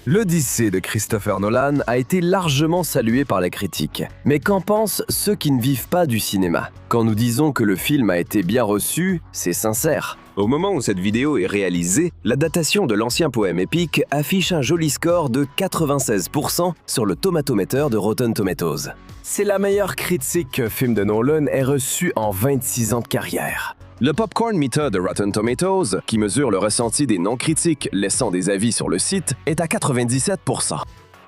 L'Odyssée de Christopher Nolan a été largement salué par la critique. Mais qu'en pensent ceux qui ne vivent pas du cinéma? Quand nous disons que le film a été bien reçu, c'est sincère. Au moment où cette vidéo est réalisée, la datation de l'ancien poème épique affiche un joli score de 96% sur le Tomatometer de Rotten Tomatoes. C'est la meilleure critique qu'un film de Nolan ait reçu en 26 ans de carrière. Le Popcorn Meter de Rotten Tomatoes, qui mesure le ressenti des non-critiques laissant des avis sur le site, est à 97%.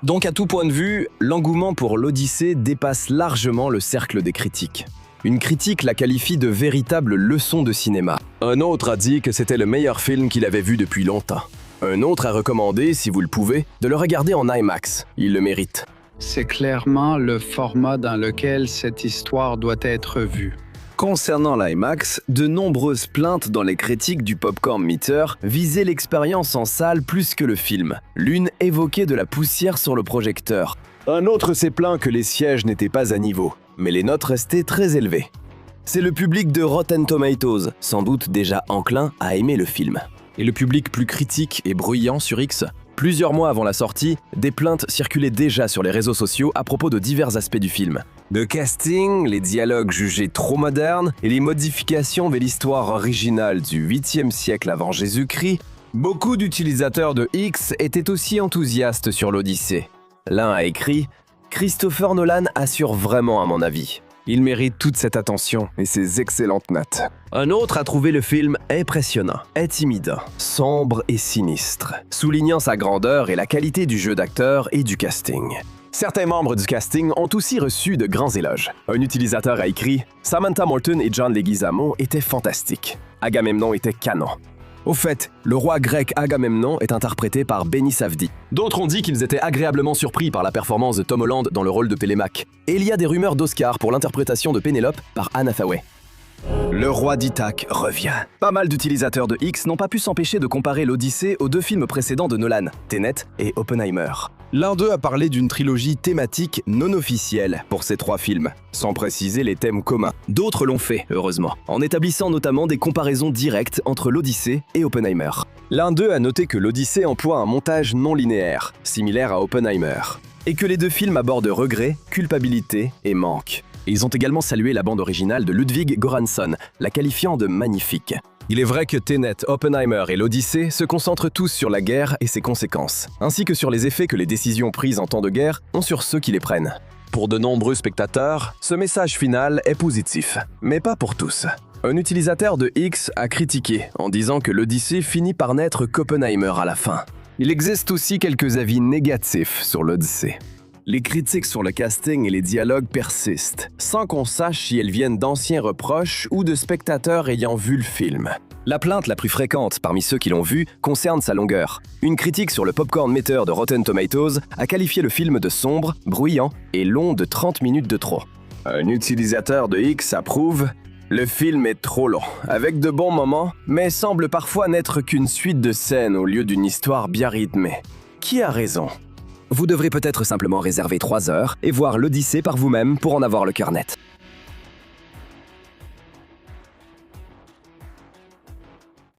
Donc à tout point de vue, l'engouement pour l'Odyssée dépasse largement le cercle des critiques. Une critique la qualifie de véritable leçon de cinéma. Un autre a dit que c'était le meilleur film qu'il avait vu depuis longtemps. Un autre a recommandé, si vous le pouvez, de le regarder en IMAX. Il le mérite. C'est clairement le format dans lequel cette histoire doit être vue. Concernant l'IMAX, de nombreuses plaintes dans les critiques du Popcorn Meter visaient l'expérience en salle plus que le film. L'une évoquait de la poussière sur le projecteur. Un autre s'est plaint que les sièges n'étaient pas à niveau, mais les notes restaient très élevées. C'est le public de Rotten Tomatoes, sans doute déjà enclin à aimer le film. Et le public plus critique et bruyant sur X? Plusieurs mois avant la sortie, des plaintes circulaient déjà sur les réseaux sociaux à propos de divers aspects du film. Le casting, les dialogues jugés trop modernes et les modifications de l'histoire originale du 8e siècle avant Jésus-Christ, beaucoup d'utilisateurs de X étaient aussi enthousiastes sur l'Odyssée. L'un a écrit « Christopher Nolan assure vraiment à mon avis. Il mérite toute cette attention et ses excellentes notes. » Un autre a trouvé le film impressionnant, intimidant, sombre et sinistre, soulignant sa grandeur et la qualité du jeu d'acteur et du casting. Certains membres du casting ont aussi reçu de grands éloges. Un utilisateur a écrit « Samantha Morton et John Leguizamo étaient fantastiques. Agamemnon était canon. » Au fait, le roi grec Agamemnon est interprété par Benny Safdie. D'autres ont dit qu'ils étaient agréablement surpris par la performance de Tom Holland dans le rôle de Télémaque. Et il y a des rumeurs d'Oscar pour l'interprétation de Pénélope par Anne Hathaway. Le roi d'Ithaque revient. Pas mal d'utilisateurs de X n'ont pas pu s'empêcher de comparer l'Odyssée aux deux films précédents de Nolan, Tenet et Oppenheimer. L'un d'eux a parlé d'une trilogie thématique non officielle pour ces trois films, sans préciser les thèmes communs. D'autres l'ont fait, heureusement, en établissant notamment des comparaisons directes entre l'Odyssée et Oppenheimer. L'un d'eux a noté que l'Odyssée emploie un montage non linéaire, similaire à Oppenheimer, et que les deux films abordent regrets, culpabilité et manque. Ils ont également salué la bande originale de Ludwig Göransson, la qualifiant de magnifique. Il est vrai que Tenet, Oppenheimer et l'Odyssée se concentrent tous sur la guerre et ses conséquences, ainsi que sur les effets que les décisions prises en temps de guerre ont sur ceux qui les prennent. Pour de nombreux spectateurs, ce message final est positif, mais pas pour tous. Un utilisateur de X a critiqué en disant que l'Odyssée finit par n'être qu'Oppenheimer à la fin. Il existe aussi quelques avis négatifs sur l'Odyssée. Les critiques sur le casting et les dialogues persistent, sans qu'on sache si elles viennent d'anciens reproches ou de spectateurs ayant vu le film. La plainte la plus fréquente parmi ceux qui l'ont vu concerne sa longueur. Une critique sur le Popcorn Meter de Rotten Tomatoes a qualifié le film de sombre, bruyant et long de 30 minutes de trop. Un utilisateur de X approuve « Le film est trop long, avec de bons moments, mais semble parfois n'être qu'une suite de scènes au lieu d'une histoire bien rythmée. » Qui a raison? Vous devrez peut-être simplement réserver 3 heures et voir l'Odyssée par vous-même pour en avoir le cœur net.